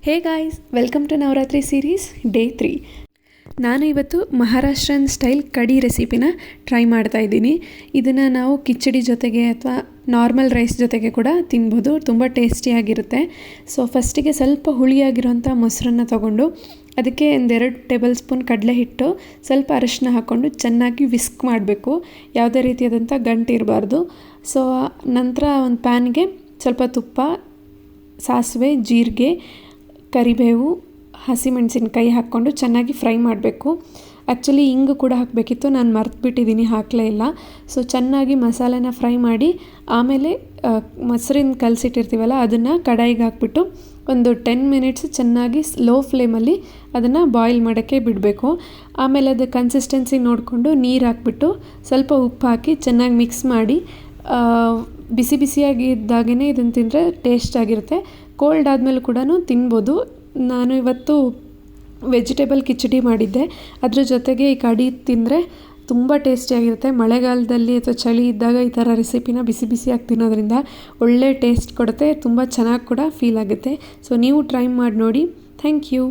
Hey guys, welcome to Navratri series day 3. ನಾನು ಇವತ್ತು Maharashtrian style ಕಡಿ ರೆಸಿಪಿನ ಟ್ರೈ ಮಾಡ್ತಾ ಇದ್ದೀನಿ. ಇದನ್ನು ನಾವು ಕಿಚಡಿ ಜೊತೆಗೆ ಅಥವಾ ನಾರ್ಮಲ್ ರೈಸ್ ಜೊತೆಗೆ ಕೂಡ ತಿನ್ಬೋದು. ತುಂಬ ಟೇಸ್ಟಿಯಾಗಿರುತ್ತೆ. ಸೊ ಫಸ್ಟಿಗೆ ಸ್ವಲ್ಪ ಹುಳಿಯಾಗಿರೋಂಥ ಮೊಸರನ್ನ ತೊಗೊಂಡು ಅದಕ್ಕೆ 2 ಟೇಬಲ್ ಸ್ಪೂನ್ ಕಡಲೆ ಹಿಟ್ಟು, ಸ್ವಲ್ಪ ಅರಿಶಿನ ಹಾಕ್ಕೊಂಡು ಚೆನ್ನಾಗಿ ವಿಸ್ಕ್ ಮಾಡಬೇಕು. ಯಾವುದೇ ರೀತಿಯಾದಂಥ ಗಂಟು ಇರಬಾರ್ದು. ಸೊ ನಂತರ ಒಂದು ಪ್ಯಾನ್ಗೆ ಸ್ವಲ್ಪ ತುಪ್ಪ, ಸಾಸಿವೆ, ಜೀರಿಗೆ, ಕರಿಬೇವು, ಹಸಿಮೆಣಸಿನ್ಕಾಯಿ ಹಾಕ್ಕೊಂಡು ಚೆನ್ನಾಗಿ ಫ್ರೈ ಮಾಡಬೇಕು. ಆ್ಯಕ್ಚುಲಿ ಇಂಗು ಕೂಡ ಹಾಕಬೇಕಿತ್ತು, ನಾನು ಮರೆತುಬಿಟ್ಟಿದ್ದೀನಿ, ಹಾಕಲೇ ಇಲ್ಲ. ಸೊ ಚೆನ್ನಾಗಿ ಮಸಾಲೆನ ಫ್ರೈ ಮಾಡಿ ಆಮೇಲೆ ಮೊಸರಿನ ಕಲಸಿಟ್ಟಿರ್ತೀವಲ್ಲ ಅದನ್ನು ಕಡಾಯಿಗೆ ಹಾಕ್ಬಿಟ್ಟು ಒಂದು 10 ಮಿನಿಟ್ಸ್ ಚೆನ್ನಾಗಿ ಲೋ ಫ್ಲೇಮಲ್ಲಿ ಅದನ್ನು ಬಾಯ್ಲ್ ಮಾಡೋಕ್ಕೆ ಬಿಡಬೇಕು. ಆಮೇಲೆ ಅದು ಕನ್ಸಿಸ್ಟೆನ್ಸಿ ನೋಡಿಕೊಂಡು ನೀರು ಹಾಕ್ಬಿಟ್ಟು ಸ್ವಲ್ಪ ಉಪ್ಪು ಹಾಕಿ ಚೆನ್ನಾಗಿ ಮಿಕ್ಸ್ ಮಾಡಿ ಬಿಸಿ ಬಿಸಿಯಾಗಿದ್ದಾಗೇ ಇದನ್ನು ತಿಂದರೆ ಟೇಸ್ಟ್ ಆಗಿರುತ್ತೆ. ಕೋಲ್ಡ್ ಆದಮೇಲೆ ಕೂಡ ತಿನ್ಬೋದು. ನಾನು ಇವತ್ತು ವೆಜಿಟೇಬಲ್ ಕಿಚಡಿ ಮಾಡಿದ್ದೆ, ಅದ್ರ ಜೊತೆಗೆ ಈ ಕಡಿ ತಿಂದರೆ ತುಂಬ ಟೇಸ್ಟಿಯಾಗಿರುತ್ತೆ. ಮಳೆಗಾಲದಲ್ಲಿ ಅಥವಾ ಚಳಿ ಇದ್ದಾಗ ಈ ಥರ ರೆಸಿಪಿನ ಬಿಸಿ ಬಿಸಿಯಾಗಿ ತಿನ್ನೋದ್ರಿಂದ ಒಳ್ಳೆ ಟೇಸ್ಟ್ ಕೊಡುತ್ತೆ, ತುಂಬ ಚೆನ್ನಾಗಿ ಕೂಡ ಫೀಲ್ ಆಗುತ್ತೆ. ಸೊ ನೀವು ಟ್ರೈ ಮಾಡಿ ನೋಡಿ. Thank you.